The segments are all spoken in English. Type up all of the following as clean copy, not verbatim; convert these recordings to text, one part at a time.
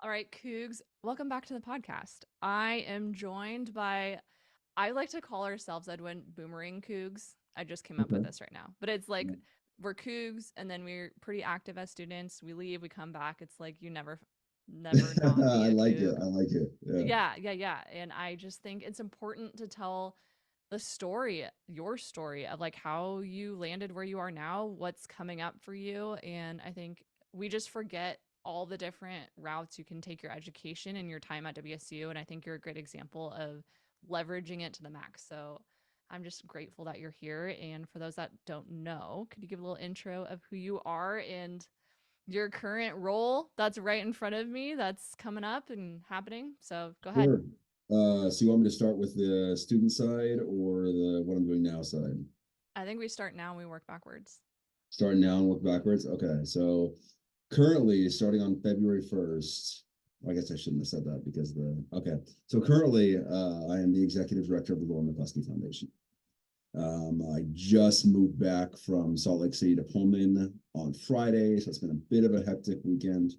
All right, Cougs, welcome back to the podcast. I am joined by, I like to call ourselves Edwin Boomerang Cougs. I just came up with Okay. this right now, but it's like we're Cougs and then we're pretty active as students. We leave, we come back. It's like you never not be I a like it. Coug. I like it. Yeah. Yeah. And I just think it's important to tell the story, your story of like how you landed where you are now, what's coming up for you. And I think we just forget all the different routes you can take your education and your time at WSU. And I think you're a great example of leveraging it to the max. So I'm just grateful that you're here. And for those that don't know, could you give a little intro of who you are and your current role that's right in front of me that's coming up and happening? So go ahead. Sure. So you want me to start with the student side or the what I'm doing now side? I think we start now and we work backwards. Starting now and work backwards. Okay. So currently, starting on February 1st, I guess I shouldn't have said that because okay. So currently, I am the executive director of the Lauren McCluskey Foundation. I just moved back from Salt Lake City to Pullman on Friday, so it's been a bit of a hectic weekend.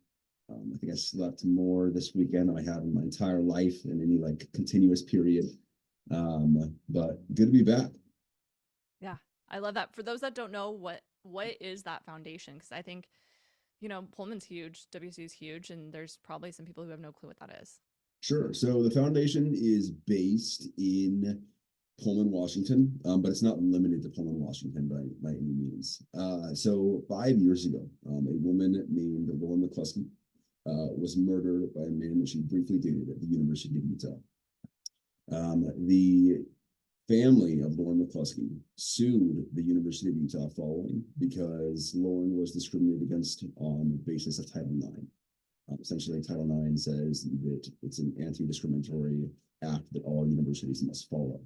I think I slept more this weekend than I have in my entire life in any like continuous period. But good to be back. Yeah, I love that. For those that don't know, what is that foundation? Because I think Pullman's huge, WC is huge, and there's probably some people who have no clue what that is. Sure. So the foundation is based in Pullman, Washington, but it's not limited to Pullman, Washington by any means. So 5 years ago, a woman named Lauren McCluskey was murdered by a man that she briefly dated at the University of Utah. The family of Lauren McCluskey sued the University of Utah following because Lauren was discriminated against on the basis of Title IX. Essentially, Title IX says that it's an anti-discriminatory act that all universities must follow.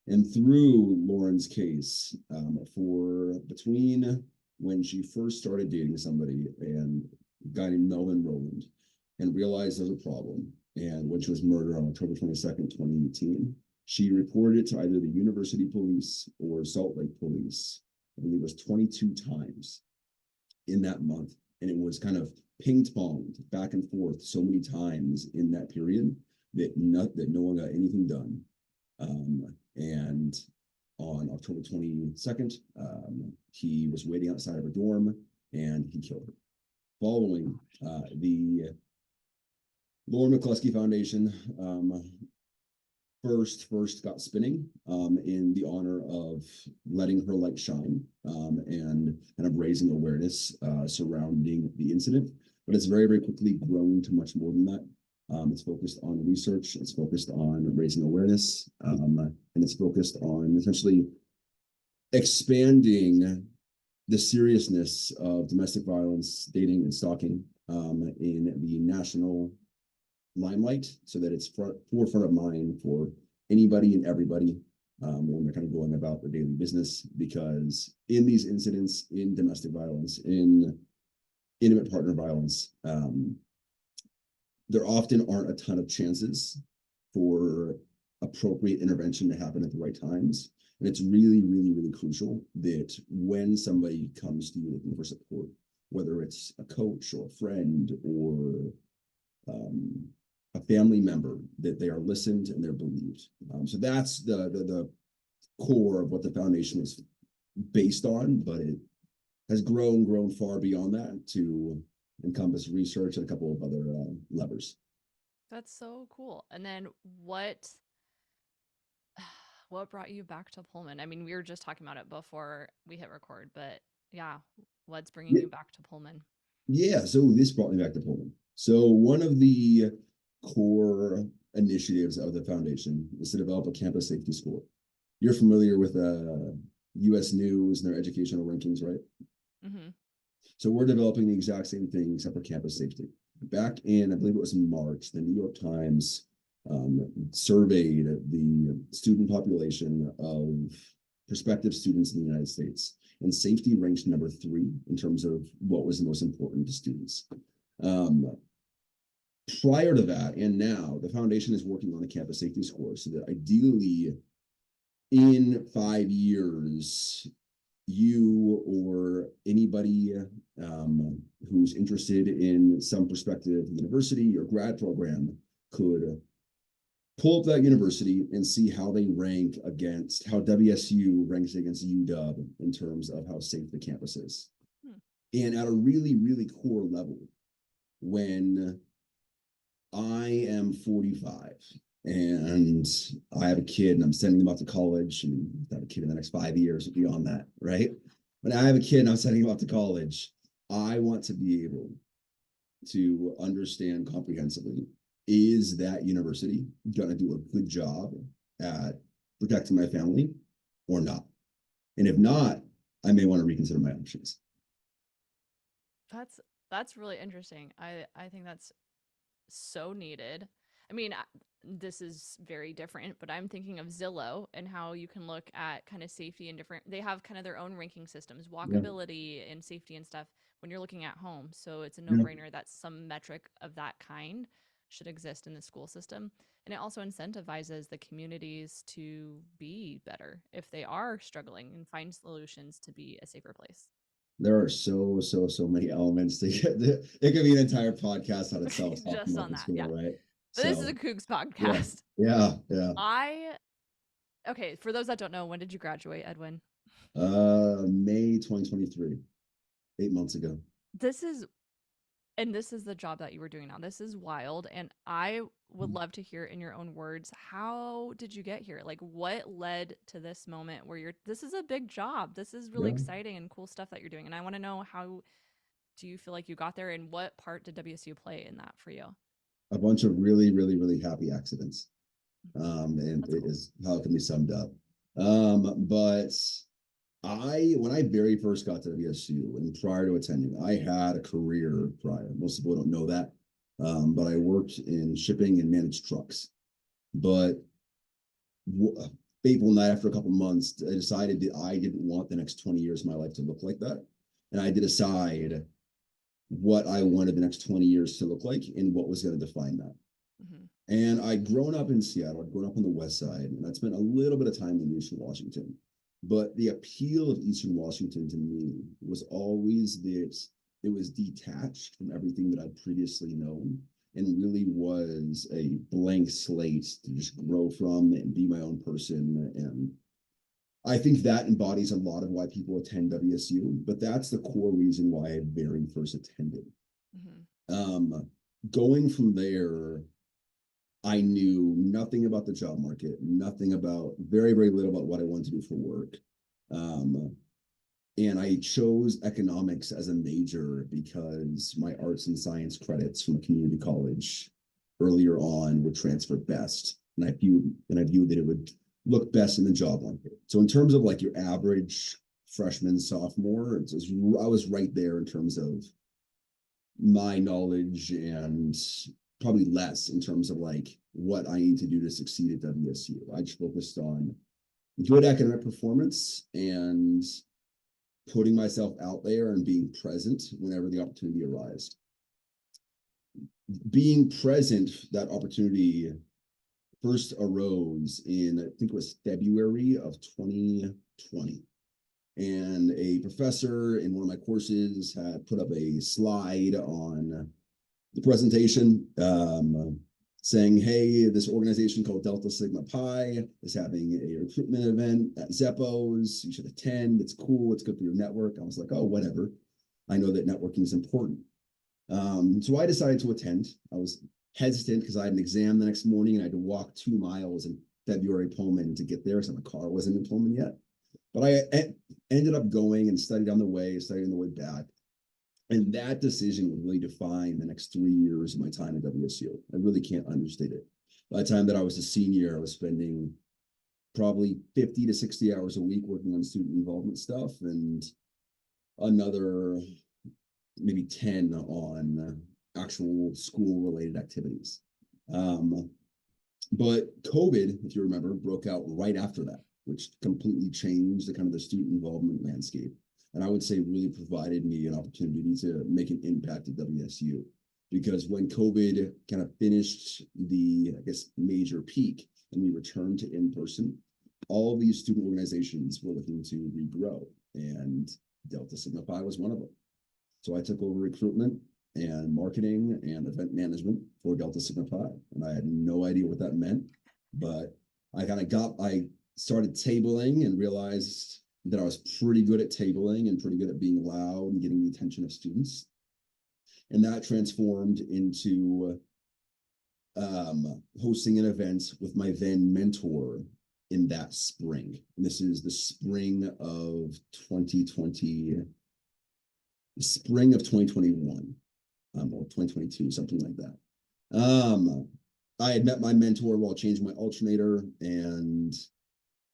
And through Lauren's case, for between when she first started dating somebody and a guy named Melvin Rowland and realized there's a problem, and when she was murdered on October 22nd, 2018, she reported it to either the University Police or Salt Lake Police. I believe it was 22 times in that month. And it was kind of ping-ponged back and forth so many times in that period that no one got anything done. And on October 22nd, he was waiting outside of her dorm and he killed her. Following the Lauren McCluskey Foundation first got spinning in the honor of letting her light shine and kind of raising awareness surrounding the incident. But it's very, very quickly grown to much more than that. It's focused on research, it's focused on raising awareness, and it's focused on essentially expanding the seriousness of domestic violence, dating, and stalking in the national limelight so that it's forefront of mind for anybody and everybody when they're kind of going about their daily business. Because in these incidents, in domestic violence, in intimate partner violence, there often aren't a ton of chances for appropriate intervention to happen at the right times. And it's really, really, really crucial that when somebody comes to you looking for support, whether it's a coach or a friend or a family member, that they are listened and they're believed. So that's the core of what the foundation is based on, but it has grown far beyond that to encompass research and a couple of other levers. That's so cool. And then what brought you back to Pullman? I mean, we were just talking about it before we hit record, but yeah, what's bringing Yeah, you back to Pullman? yeah. So this brought me back to Pullman. So one of the core initiatives of the foundation is to develop a campus safety score. You're familiar with U.S. News and their educational rankings, right? Hmm. So we're developing the exact same thing except for campus safety. Back in, I believe it was in March, the New York Times surveyed the student population of prospective students in the United States, and safety ranked number 3 in terms of what was the most important to students. Um, Prior to that, and now, the foundation is working on a campus safety score so that ideally in 5 years, you or anybody who's interested in some prospective university or grad program could pull up that university and see how they rank against how WSU ranks against UW in terms of how safe the campus is. Hmm. And at a really, really core level, when I am 45 and I have a kid and I'm sending him off to college, and I have a kid in the next 5 years or beyond that, right? When I have a kid and I'm sending him off to college, I want to be able to understand comprehensively, is that university going to do a good job at protecting my family or not? And if not, I may want to reconsider my options. That's that's really interesting. I think that's so needed. I mean, this is very different, but I'm thinking of Zillow and how you can look at kind of safety and different, they have kind of their own ranking systems, Yeah, walkability and safety and stuff when you're looking at homes. So it's a no yeah. brainer that some metric of that kind should exist in the school system. And it also incentivizes the communities to be better if they are struggling and find solutions to be a safer place. There are so many elements to get. It could be an entire podcast on itself talking Just about on the that. Yeah. school, right? But this is a So Cougs yeah, podcast. yeah. I Okay, for those that don't know, when did you graduate, Edwin? May 2023, 8 months ago. This is this is the job that you were doing now. This is wild, and I would love to hear in your own words, how did you get here? Like what led to this moment where you're this is a big job. This is really Yeah, exciting and cool stuff that you're doing. And I want to know, how do you feel like you got there, and what part did WSU play in that for you? a bunch of really happy accidents. And That's it cool. is how it can be summed up. But when I very first got to WSU and prior to attending, I had a career prior. Most people don't know that. But I worked in shipping and managed trucks. But fateful night, after a couple months, I decided that I didn't want the next 20 years of my life to look like that. And I did decide what I wanted the next 20 years to look like and what was going to define that. Hmm. And I'd grown up in Seattle, I'd grown up on the West Side, and I'd spent a little bit of time in Eastern Washington. But the appeal of Eastern Washington to me was always this: it was detached from everything that I'd previously known and really was a blank slate to just grow from and be my own person. And I think that embodies a lot of why people attend WSU, but that's the core reason why I very first attended. Hmm. Um, Going from there, I knew nothing about the job market, nothing about, very little about what I wanted to do for work. Um, and I chose economics as a major because my arts and science credits from a community college earlier on would transfer best. And I viewed that it would look best in the job market. So in terms of like your average freshman, sophomore, I was right there in terms of my knowledge, and probably less in terms of like what I need to do to succeed at WSU. I just focused on good academic performance and putting myself out there and being present whenever the opportunity arose. Being present, that opportunity first arose in, I think it was February of 2020. And a professor in one of my courses had put up a slide on the presentation, saying, hey, this organization called Delta Sigma Pi is having a recruitment event at Zeppos. You should attend. It's cool. It's good for your network. I was like, oh, whatever. I know that networking is important. So I decided to attend. I was hesitant because I had an exam the next morning and I had to walk 2 miles in February Pullman to get there. So my car wasn't in Pullman yet. But I ended up going and studied on the way, studied on the way back. And that decision would really define the next 3 years of my time at WSU. I really can't understate it. By the time that I was a senior, I was spending probably 50 to 60 hours a week working on student involvement stuff, and another maybe 10 on actual school related activities. Um, but COVID, if you remember, broke out right after that, which completely changed the kind of the student involvement landscape. And I would say really provided me an opportunity to make an impact at WSU. Because when COVID kind of finished the, I guess, major peak and we returned to in person, all these student organizations were looking to regrow. and Delta Sigma Pi was one of them. So I took over recruitment and marketing and event management for Delta Sigma Pi. And I had no idea what that meant, but I started tabling and realized that I was pretty good at tabling and pretty good at being loud and getting the attention of students. And that transformed into hosting an event with my then mentor in that spring. And this is the spring of 2020, spring of 2021, or 2022, something like that. I had met my mentor while changing my alternator, and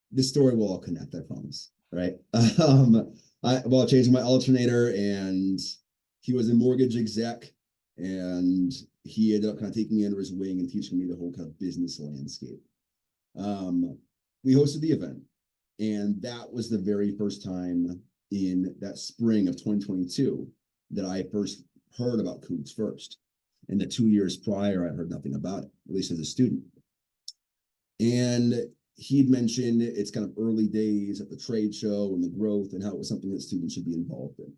this story will all connect, I promise. Right. While changing my alternator, and he was a mortgage exec, and he ended up kind of taking me under his wing and teaching me the whole kind of business landscape. We hosted the event, and that was the very first time in that spring of 2022 that I first heard about Cougs First. And the 2 years prior, I heard nothing about it, at least as a student. And he'd mentioned it's kind of early days at the trade show and the growth and how it was something that students should be involved in.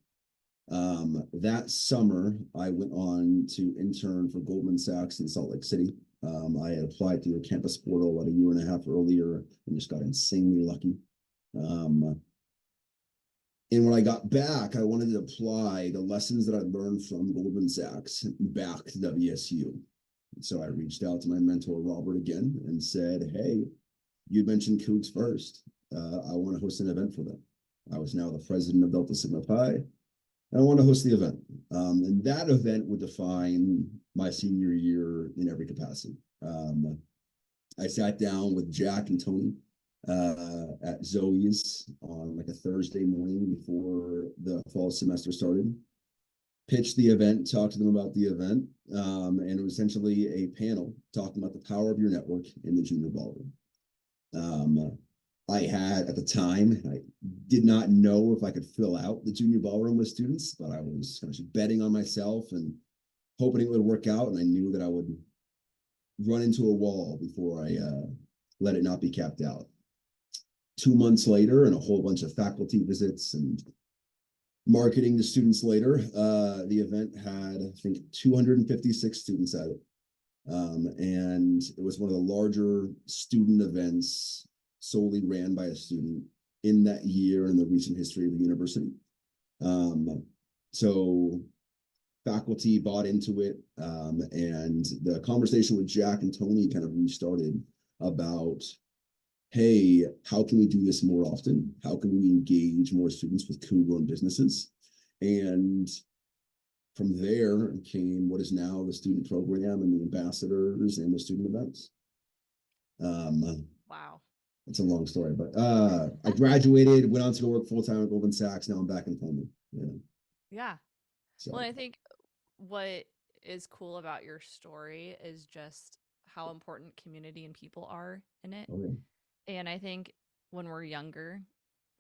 That summer, I went on to intern for Goldman Sachs in Salt Lake City. I had applied through a campus portal about a year and a half earlier and just got insanely lucky. And when I got back, I wanted to apply the lessons that I learned from Goldman Sachs back to WSU. So I reached out to my mentor, Robert, again and said, hey, you mentioned Cougs First. I want to host an event for them. I was now the president of Delta Sigma Pi. And I want to host the event. And that event would define my senior year in every capacity. I sat down with Jack and Tony at Zoe's on like a Thursday morning before the fall semester started, pitched the event, talked to them about the event, and it was essentially a panel talking about the power of your network in the junior ballroom. I had at the time, I did not know if I could fill out the junior ballroom with students, but I was kind of betting on myself and hoping it would work out. And I knew that I would run into a wall before I let it not be capped out. 2 months later, and a whole bunch of faculty visits and marketing to students later, the event had, I think, 256 students at it. And it was one of the larger student events solely ran by a student in that year in the recent history of the university. So faculty bought into it, and the conversation with Jack and Tony kind of restarted about, hey, how can we do this more often? How can we engage more students with Cougs-run businesses? And from there came what is now the student program and the ambassadors and the student events. Wow. It's a long story, but I graduated, went on to go work full time at Goldman Sachs. Now I'm back in Pullman. Yeah. Yeah. Well, So I think what is cool about your story is just how important community and people are in it. okay. And I think when we're younger,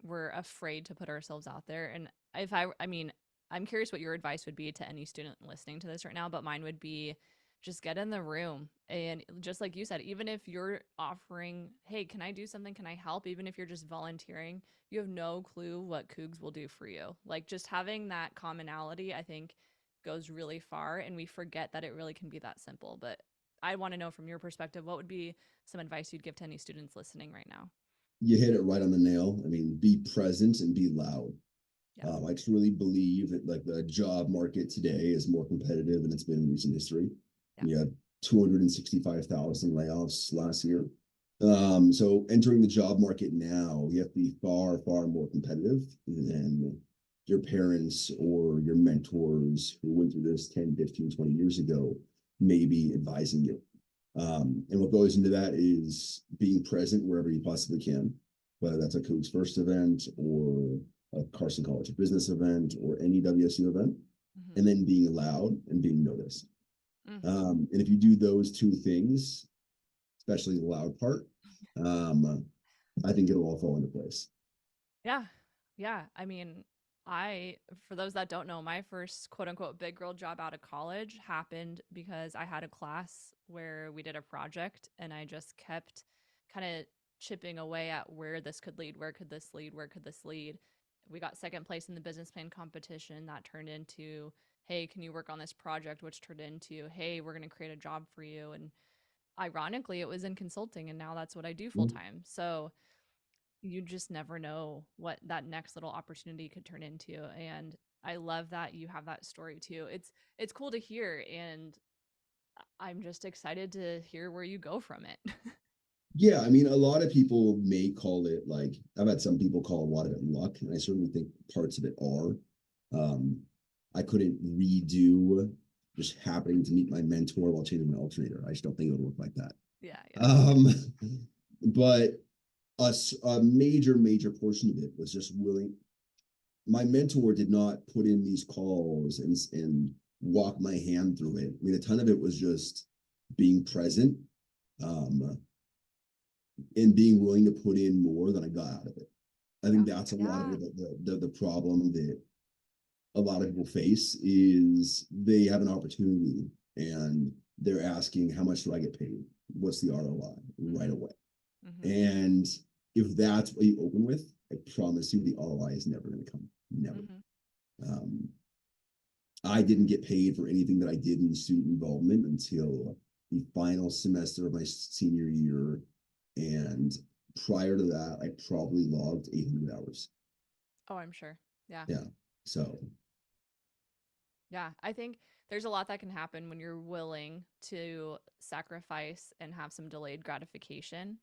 we're afraid to put ourselves out there. And I mean, I'm curious what your advice would be to any student listening to this right now, but mine would be just get in the room. And just like you said, even if you're offering, hey, can I do something? Can I help? Even if you're just volunteering, you have no clue what Cougs will do for you. Like just having that commonality, I think goes really far. And we forget that it really can be that simple. But I want to know from your perspective, what would be some advice you'd give to any students listening right now? You hit it right on the nail. I mean, be present and be loud. Yeah. I truly believe that like the job market today is more competitive than it's been in recent history. Yeah. We had 265,000 layoffs last year. So entering the job market now, you have to be far, far more competitive than your parents or your mentors who went through this 10, 15, 20 years ago, maybe advising you. And what goes into that is being present wherever you possibly can, whether that's a Cougs First event or a Carson College Business event or any WSU event, Mm-hmm. and then being loud and being noticed. Mm-hmm. And if you do those two things, especially the loud part, I think it'll all fall into place. Yeah. Yeah. I mean, for those that don't know, my first quote unquote big girl job out of college happened because I had a class where we did a project and I just kept kind of chipping away at where this could lead, where could this lead, where could this lead. we got second place in the business plan competition. That turned into, hey, can you work on this project? Which turned into, hey, we're going to create a job for you. And ironically, it was in consulting, and now that's what I do full time. So you just never know what that next little opportunity could turn into. And I love that you have that story too. It's cool to hear, and I'm just excited to hear where you go from it. Yeah, I mean, a lot of people may call it like I've had some people call a lot of it luck, and I certainly think parts of it are. Um, I couldn't redo just happening to meet my mentor while changing my alternator. I just don't think it would work like that. Yeah, yeah. Um, but a major portion of it was just willing. My mentor did not put in these calls and walk my hand through it. I mean, a ton of it was just being present. And being willing to put in more than I got out of it. I Yeah. think that's a lot of Yeah. the problem that a lot of people face is they have an opportunity and they're asking, how much do I get paid? What's the ROI right Mm-hmm. away? Mm-hmm. And if that's what you open with, I promise you the ROI is never going to come. Never. Mm-hmm. Um, I didn't get paid for anything that I did in student involvement until the final semester of my senior year. And prior to that, I probably logged 800 hours. Oh, I'm sure. Yeah. Yeah. So, Yeah. I think there's a lot that can happen when you're willing to sacrifice and have some delayed gratification.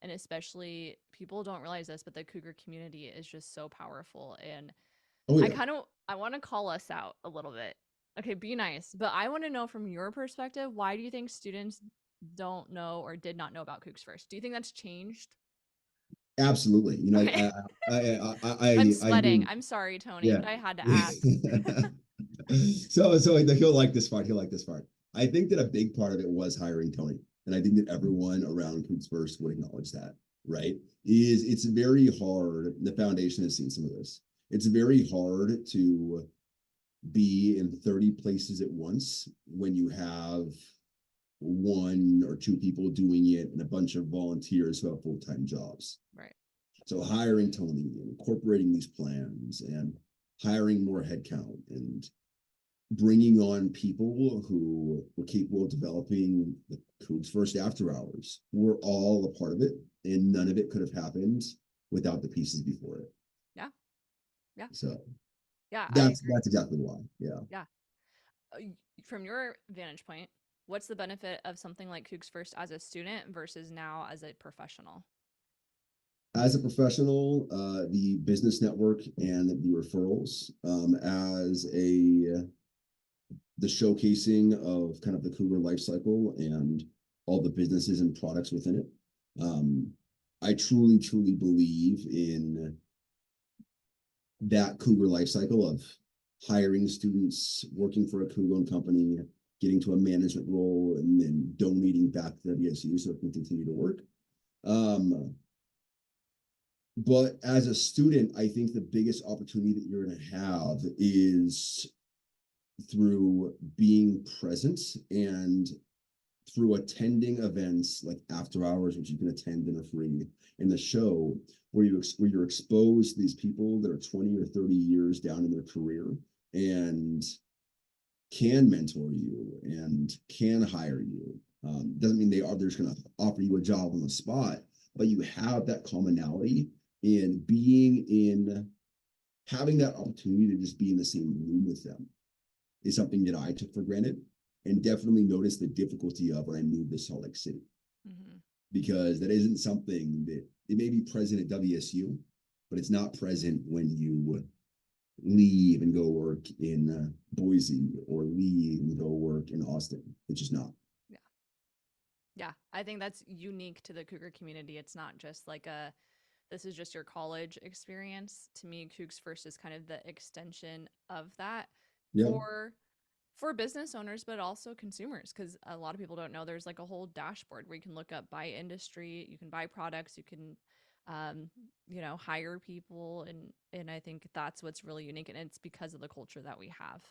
And especially people don't realize this, but the cougar community is just so powerful. And oh, I yeah. kind of I want to call us out a little bit. Okay, be nice, but I want to know from your perspective, why do you think students don't know or did not know about Cougs First? Do you think that's changed? Absolutely. You know, Okay. I'm I sweating. mean, I'm sorry, Tony, yeah. but I had to ask. So he'll like this part. He'll like this part. I think that a big part of it was hiring Tony. And I think that everyone around Coots First would acknowledge that, right? Is it's very hard. The foundation has seen some of this. It's very hard to be in 30 places at once when you have one or two people doing it and a bunch of volunteers who have full-time jobs. Right. So hiring Tony and incorporating these plans and hiring more headcount and bringing on people who were capable of developing the Cougs First after hours were all a part of it. And none of it could have happened without the pieces before it. Yeah. Yeah. So Yeah, I agree. that's exactly why. Yeah. Yeah. From your vantage point, what's the benefit of something like Cougs First as a student versus now as a professional? As a professional, the business network and the referrals, as a the showcasing of kind of the Cougar life cycle and all the businesses and products within it. I truly believe in that Cougar life cycle of hiring students, working for a Cougar company, getting to a management role, and then donating back to WSU so it can continue to work. But as a student, I think the biggest opportunity that you're going to have is through being present and through attending events like after hours, which you can attend and are free, in the show where you're exposed to these people that are 20 or 30 years down in their career and can mentor you and can hire you. Doesn't mean they're just going to offer you a job on the spot, but you have that commonality in being in having that opportunity to just be in the same room with them is something that I took for granted and definitely noticed the difficulty of when I moved to Salt Lake City, Mm-hmm. because that isn't something that it may be present at WSU, but it's not present when you leave and go work in Boise or leave and go work in Austin. It's just not. Yeah. Yeah. I think that's unique to the Cougar community. It's not just like this is just your college experience. To me, Cougs First is kind of the extension of that Yeah. for business owners, but also consumers, because a lot of people don't know there's like a whole dashboard where you can look up by industry, you can buy products, you can hire people, and I think that's what's really unique, and it's because of the culture that we have.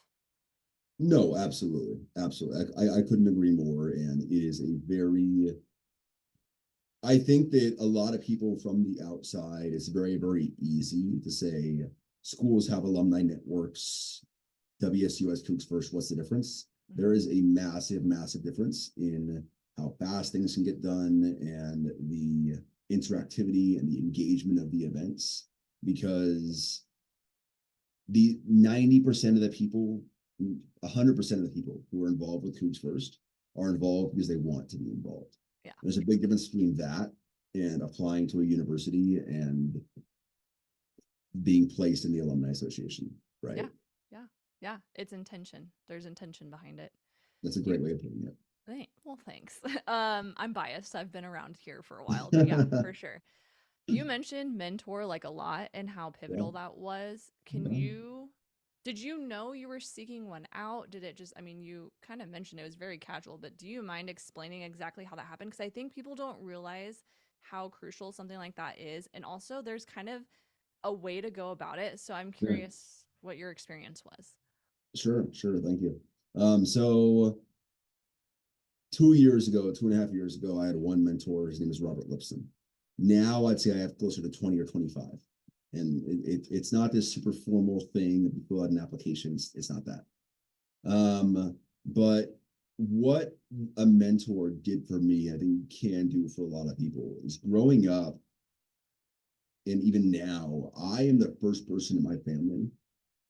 No, absolutely. Absolutely. I couldn't agree more. And it is a very, I think that a lot of people from the outside, it's very easy to say, schools have alumni networks. WSU Cooks First. What's the difference? Mm-hmm. There is a massive, massive difference in how fast things can get done and the interactivity and the engagement of the events, because the 90% of the people, 100% of the people who are involved with Cooks First are involved because they want to be involved. Yeah. There's a big difference between that and applying to a university and being placed in the alumni association, right? Yeah. Yeah. Yeah. It's intention. There's intention behind it. That's a great way of putting it. Well, thanks. I'm biased. I've been around here for a while, but yeah, for sure. You mentioned mentor like a lot and how Yeah, pivotal that was. yeah, Did you know you were seeking one out? Did it just, I mean, you kind of mentioned it was very casual, but do you mind explaining exactly how that happened? Because I think people don't realize how crucial something like that is. And also, there's kind of a way to go about it. So I'm yeah. curious what your experience was. Sure, sure. Thank you. So 2 years ago, 2.5 years ago, I had one mentor. His name is Robert Lipson. Now I'd say I have closer to 20 or 25. And it's not this super formal thing that we fill out an application. It's not that. But what a mentor did for me, I think can do for a lot of people, is growing up, and even now, I am the first person in my family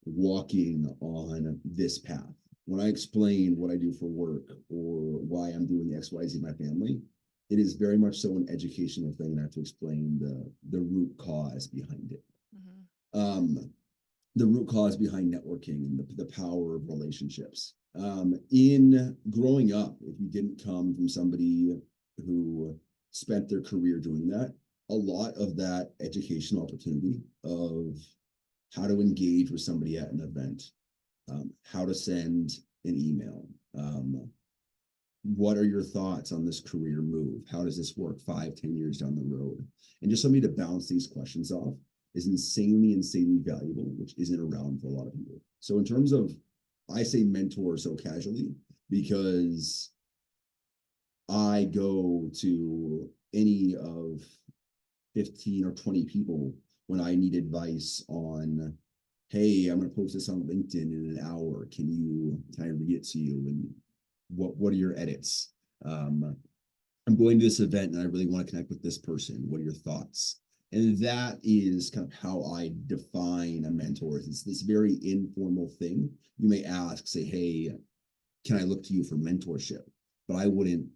walking on this path. When I explain what I do for work or why I'm doing XYZ in my family, it is very much so an educational thing, and I have to explain the root cause behind it. Mm-hmm. The root cause behind networking and the power of relationships. In growing up, if you didn't come from somebody who spent their career doing that, a lot of that educational opportunity of how to engage with somebody at an event, how to send an email, what are your thoughts on this career move? How does this work 5, 10 years down the road? And just somebody to bounce these questions off is insanely, insanely valuable, which isn't around for a lot of people. So in terms of, I say mentor so casually because I go to any of 15 or 20 people when I need advice on, hey, I'm going to post this on LinkedIn in an hour. Can I read it to you? And what are your edits? I'm going to this event and I really want to connect with this person. What are your thoughts? And that is kind of how I define a mentor. It's this very informal thing. You may ask, say, hey, can I look to you for mentorship? But I wouldn't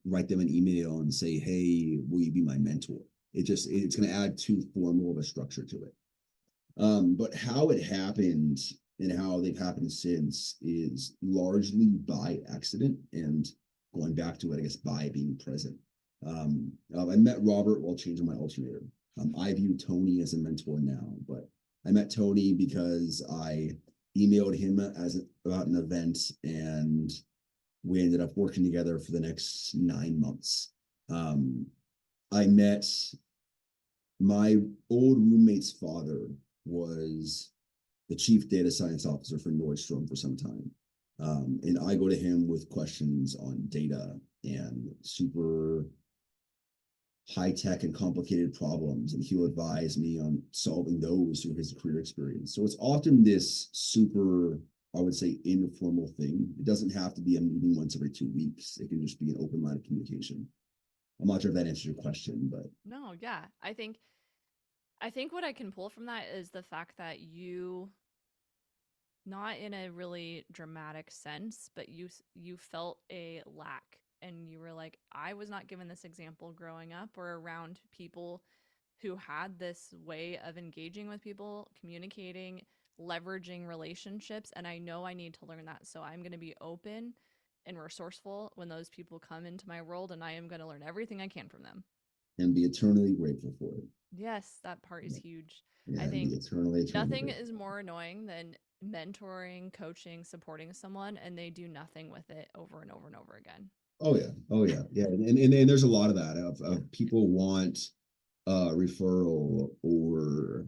write them an email and say, hey, will you be my mentor? It's going to add too formal of a structure to it. But how it happened and how they've happened since is largely by accident and going back to it, I guess, by being present. I met Robert while changing my alternator. I view Tony as a mentor now, but I met Tony because I emailed him about an event, and we ended up working together for the next 9 months. I met my old roommate's father was the chief data science officer for Nordstrom for some time. And I go to him with questions on data and super high tech and complicated problems, and he'll advise me on solving those through his career experience. So it's often this super, I would say, informal thing. It doesn't have to be a meeting once every 2 weeks. It can just be an open line of communication. I'm not sure if that answers your question, but No, yeah. I think what I can pull from that is the fact that you, not in a really dramatic sense, but you felt a lack and you were like, I was not given this example growing up or around people who had this way of engaging with people, communicating, leveraging relationships, and I know I need to learn that. So I'm going to be open and resourceful when those people come into my world, and I am going to learn everything I can from them. and be eternally grateful for it. Yes, that part is Yeah, huge. yeah, I and be think eternally nothing grateful. is more annoying than mentoring, coaching, supporting someone, and they do nothing with it over and over and over again. Oh yeah, oh yeah, yeah, and there's a lot of that Yeah. of people want referral, or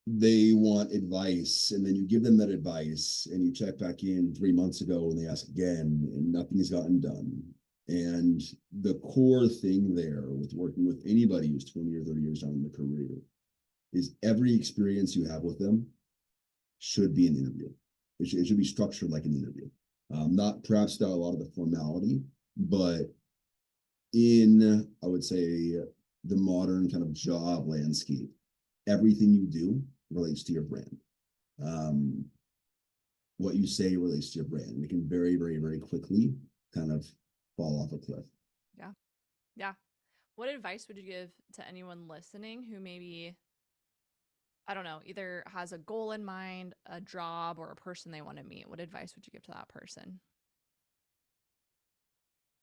they want advice, and then you give them that advice and you check back in 3 months ago and they ask again and nothing has gotten done. And the core thing there with working with anybody who's 20 or 30 years down in the career is every experience you have with them should be an interview. It should be structured like an interview. Not perhaps not a lot of the formality, but in, I would say, the modern kind of job landscape, everything you do relates to your brand. Um, what you say relates to your brand. And it can very, very, very quickly kind of fall off a cliff. Yeah. Yeah. What advice would you give to anyone listening who maybe, I don't know, either has a goal in mind, a job, or a person they want to meet? What advice would you give to that person?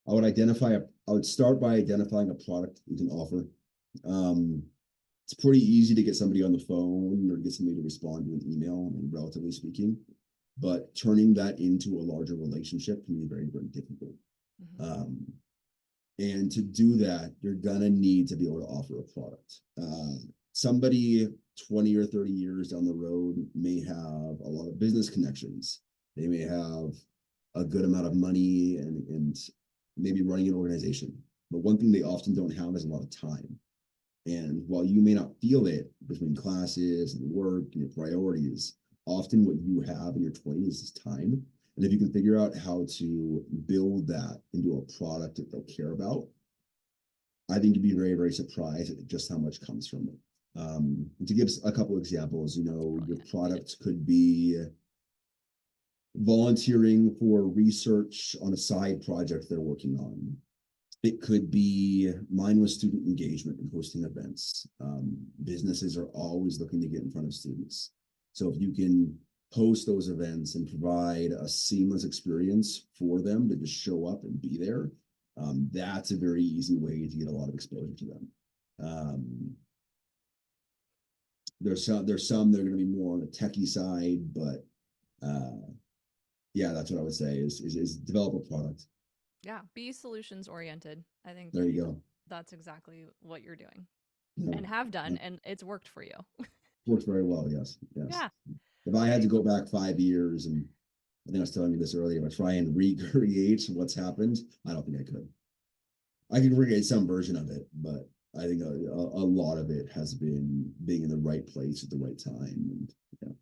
I would start by identifying a product you can offer. Um, it's pretty easy to get somebody on the phone or get somebody to respond to an email, I mean, relatively speaking, but turning that into a larger relationship can be very, very difficult. Mm-hmm. Um, and to do that, you're gonna need to be able to offer a product. Somebody 20 or 30 years down the road may have a lot of business connections. They may have a good amount of money and maybe running an organization. But one thing they often don't have is a lot of time. And while you may not feel it between classes and work and your priorities, often what you have in your 20s is time. And if you can figure out how to build that into a product that they'll care about, I think you'd be very, very surprised at just how much comes from it. To give a couple examples, your Brilliant. product could be volunteering for research on a side project they're working on. It could be mine was student engagement and hosting events. Businesses are always looking to get in front of students. So if you can host those events and provide a seamless experience for them to just show up and be there, that's a very easy way to get a lot of exposure to them. There's some that are going to be more on the techie side, but yeah, that's what I would say is develop a product. Yeah. Be solutions oriented. I think There you go. that's exactly what you're doing Yeah, and have done, yeah. and it's worked for you. Works very well. Yes, yes. Yeah. If I had Okay. to go back 5 years, and I think I was telling you this earlier, but try and recreate what's happened, I don't think I could. I could recreate some version of it, but I think a lot of it has been being in the right place at the right time. And yeah,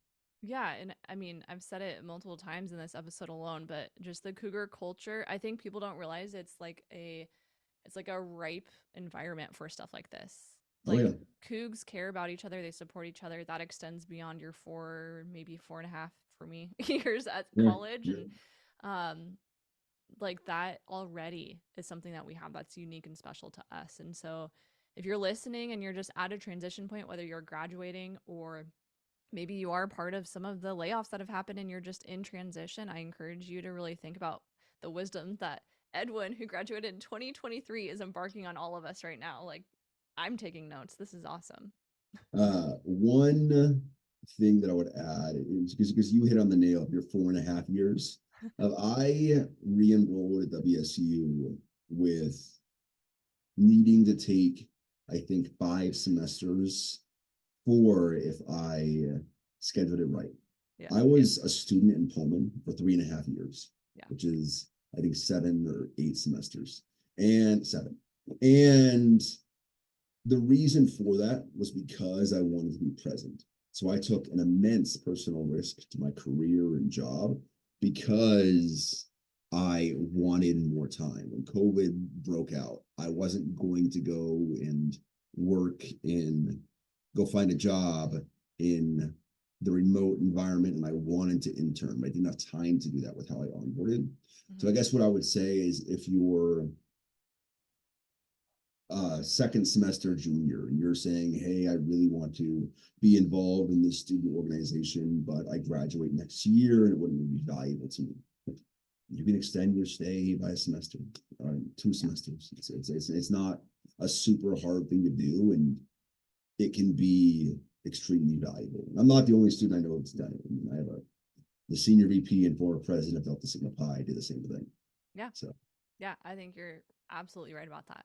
Yeah, and I mean, I've said it multiple times in this episode alone, but just the cougar culture, I think people don't realize it's like a ripe environment for stuff like this. oh Like yeah, cougs care about each other, they support each other. That extends beyond your maybe 4.5 for me years at yeah, college. yeah. And um like that already is something that we have that's unique and special to us. And so if you're listening and you're just at a transition point, whether you're graduating or maybe you are part of some of the layoffs that have happened and you're just in transition, I encourage you to really think about the wisdom that Edwin, who graduated in 2023, is embarking on all of us right now. Like, I'm taking notes. This is awesome. One thing that I would add is because you hit on the nail of your 4.5 years. I re-enrolled at WSU with needing to take, I think, 5 semesters, four if I scheduled it right. Yeah. I was a student in Pullman for 3.5 years, Yeah. which is, I think, 7 or 8 semesters, and 7. And the reason for that was because I wanted to be present. So I took an immense personal risk to my career and job because I wanted more time. When COVID broke out, I wasn't going to go and work go find a job in the remote environment, and I wanted to intern. I didn't have time to do that with how I onboarded. So I Mm-hmm. guess what I would say is if you're second semester junior and you're saying, hey, I really want to be involved in this student organization, but I graduate next year and it wouldn't really be valuable to me. You can extend your stay by a semester or 2 semesters. It's not a super hard thing to do, and it can be extremely valuable. I'm not the only student I know that's done it. I mean, I have the senior VP and former president of Delta Sigma Pi did the same thing. Yeah. So Yeah. I think you're absolutely right about that.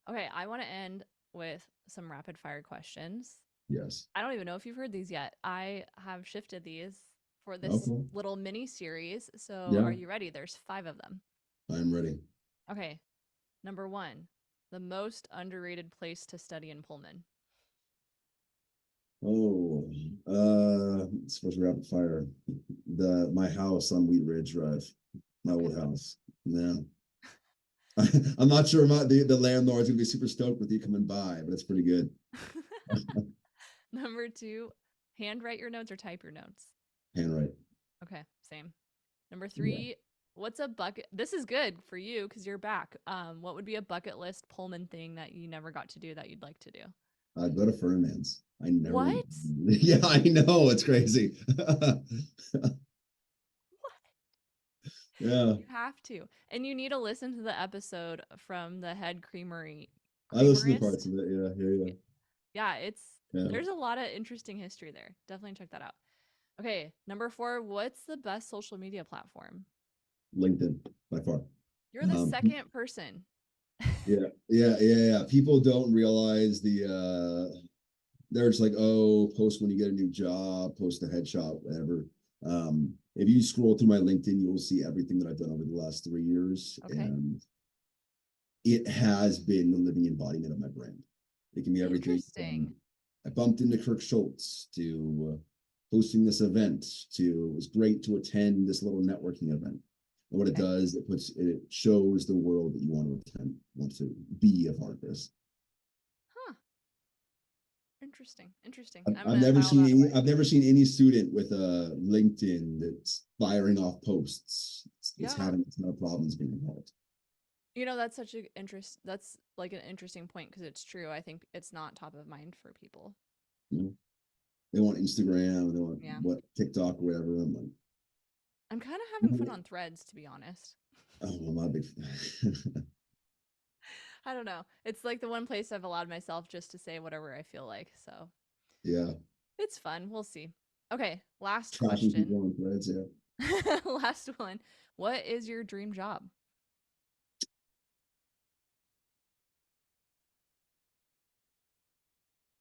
Okay. I want to end with some rapid fire questions. yes. I don't even know if you've heard these yet. I have shifted these for this Okay. little mini series. So are Yeah, you ready? There's 5 of them. I'm ready. Okay. Number one, the most underrated place to study in Pullman. Oh, supposed to rapid fire. My house on Wheat Ridge Drive, my Okay. old house. Yeah. I'm not sure about the landlord's gonna be super stoked with you coming by, but it's pretty good. Number two, handwrite your notes or type your notes. Handwrite. Okay, same. Number Yeah. three, what's a bucket? This is good for you because you're back. What would be a bucket list Pullman thing that you never got to do that you'd like to do? Go to Fernand's. I never. What? Yeah, I know it's crazy. What? Yeah, You have to. And you need to listen to the episode from the head I listened to creamerist. parts of it. Yeah, yeah, Yeah, it's yeah. Yeah. there's a lot of interesting history there. Definitely check that out. Okay, number four, what's the best social media platform? LinkedIn by far. You're the Um, second person. yeah, yeah, yeah, yeah. People don't realize they're just like, oh, post when you get a new job, post a headshot, whatever. If you scroll through my LinkedIn, you'll see everything that I've done over the last 3 years, Okay. and it has been the living embodiment of my brand. It can be everything Interesting. from I bumped into Kirk Schultz to hosting this event to it was great to attend this little networking event. And what it Okay. does, it shows the world that you want to attend, want to be a part of this. Huh. Interesting. Interesting. I've, I'm I've gonna never file that away. I've never seen any student with a LinkedIn that's firing off posts. It's Yeah. having a ton of problems being involved. That's such an interest. That's like an interesting point because it's true. I think it's not top of mind for people. You know, they want Instagram, they want Yeah. what TikTok or whatever. I'm like, I'm kind of having fun oh, on threads, to be honest. I'm not a big fan. I don't know. It's like the one place I've allowed myself just to say whatever I feel like. So Yeah, it's fun. We'll see. Okay. Last tracking question. people on threads. Yeah, Last one. What is your dream job?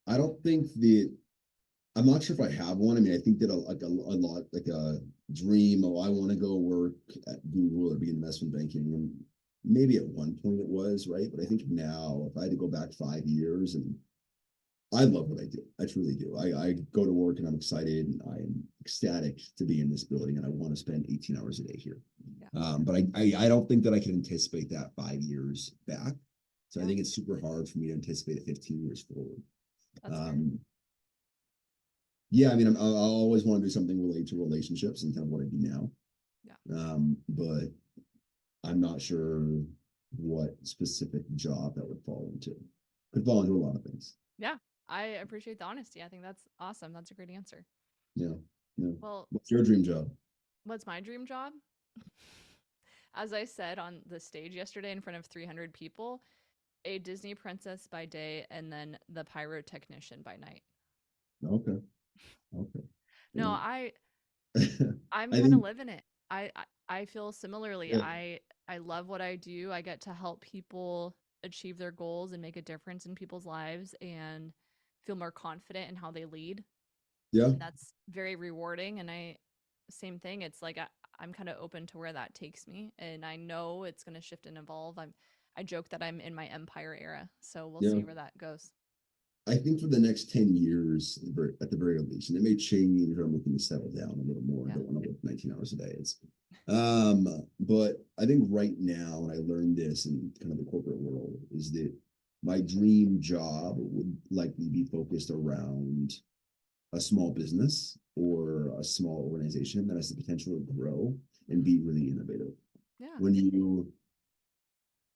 I don't think the I'm not sure if I have one. I mean, I think that a lot like a dream. Oh, I want to go work at Google or be in investment banking, and maybe at one point it was right. But I think now, if I had to go back 5 years, and I love what I do, I truly do. I go to work and I'm excited and I am ecstatic to be in this building, and I want to spend 18 hours a day here. Yeah. But I don't think that I can anticipate that 5 years back. So I Yeah. think it's super hard for me to anticipate it 15 years forward. That's fair. Um, yeah, I mean, I'll always want to do something related to relationships and kind of what I do now. Yeah. But I'm not sure what specific job that would fall into. Could fall into a lot of things. Yeah. I appreciate the honesty. I think that's awesome. That's a great answer. Yeah. Yeah. Well, What's your dream job? what's my dream job? As I said on the stage yesterday in front of 300 people, a Disney princess by day and then the pyrotechnician by night. Okay. Okay. No, Yeah. I'm I kind of think, living it. I feel similarly. yeah. I love what I do. I get to help people achieve their goals and make a difference in people's lives and feel more confident in how they lead. Yeah. And that's very rewarding. And same thing. It's like I'm kind of open to where that takes me, and I know it's going to shift and evolve. I joke that I'm in my empire era, so we'll Yeah. see where that goes. I think for the next 10 years, at the very least, and it may change or I'm looking to settle down a little more. I Yeah. don't want to work 19 hours a day. But I think right now, and I learned this in kind of the corporate world, is that my dream job would likely be focused around a small business or a small organization that has the potential to grow and Mm-hmm. be really innovative. Yeah. When you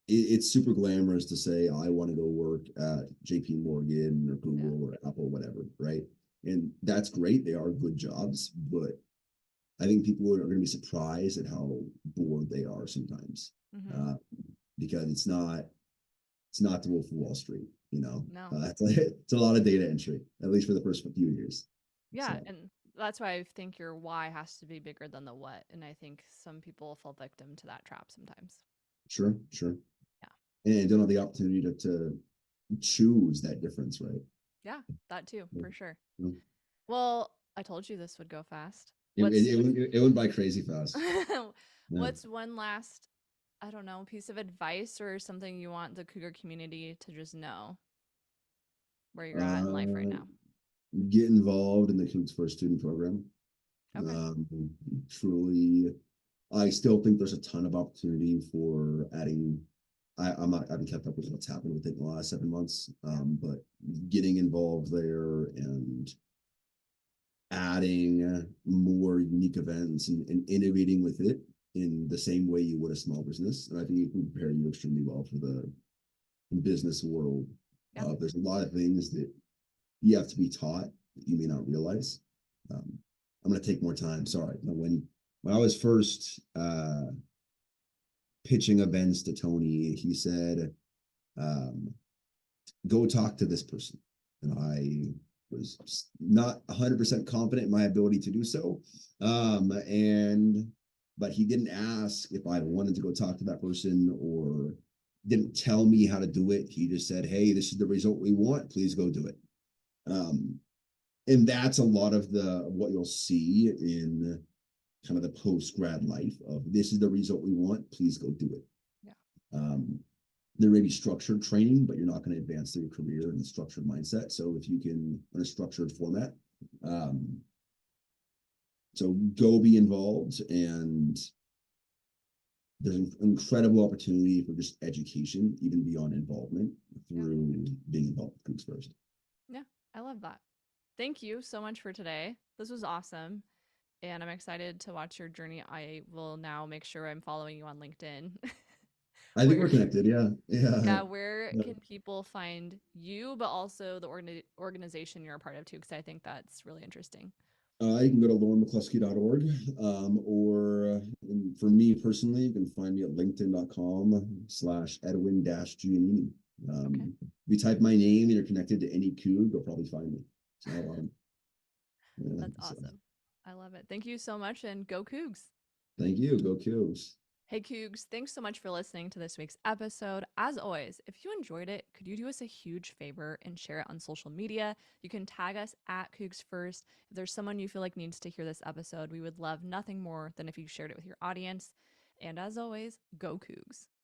it's super glamorous to say I want to go work at JP Morgan or Yeah. Google or Apple, whatever, right? And that's great. They are good jobs, but I think people are going to be surprised at how bored they are sometimes, Mm-hmm. uh, because it's not the Wolf of Wall Street, No. it's a lot of data entry, at least for the first few years. Yeah, So and that's why I think your why has to be bigger than the what, and I think some people fall victim to that trap sometimes. sure, sure, Yeah. and don't have the opportunity to choose that difference, right? Yeah, that too, Yeah. for sure. Yeah. Well, I told you this would go fast. It, it, What's it, it went by crazy fast. Yeah. what's one last, I don't know, piece of advice or something you want the cougar community to just know where you're at in life right Uh, now? get involved in the Cougs First student program. Okay. Um, Truly, I still think there's a ton of opportunity for adding. I haven't kept up with what's happened with it in the last 7 months, Yeah. but getting involved there and adding more unique events and innovating with it in the same way you would a small business. And I think it can prepare you extremely well for the business world. Yeah. There's a lot of things that you have to be taught that you may not realize. Um, I'm going to take more time. Sorry. When I was first pitching events to Tony, he said, um, "Go talk to this person," and I was not 100% confident in my ability to do so. And but he didn't ask if I wanted to go talk to that person or didn't tell me how to do it. He just said, "Hey, this is the result we want. Please go do it." Um, and that's a lot of the what you'll see in kind of the post grad life of this is the result we want. Please go do it. Yeah. Um, there may be structured training, but you're not going to advance their career in a structured mindset. So if you can in a structured format, um, so go be involved, and there's an incredible opportunity for just education, even beyond involvement Yeah. through being involved with Groups First. Yeah. I love that. Thank you so much for today. This was awesome. And I'm excited to watch your journey. I will now make sure I'm following you on LinkedIn. I think we're where, connected. Yeah, yeah, yeah. where can people find you, but also the organization you're a part of too? Because I think that's really interesting. You can go to laurenmccluskey.org, or for me personally, you can find me at linkedin.com/Edwin-Gianini. Okay. If you type my name and you're connected to any Coug, you'll probably find me. So, yeah, That's so awesome. I love it. Thank you so much and go Cougs. thank you. Go Cougs. Hey Cougs, thanks so much for listening to this week's episode. As always, if you enjoyed it, could you do us a huge favor and share it on social media? You can tag us at Cougs First. If there's someone you feel like needs to hear this episode, we would love nothing more than if you shared it with your audience. And as always, go Cougs.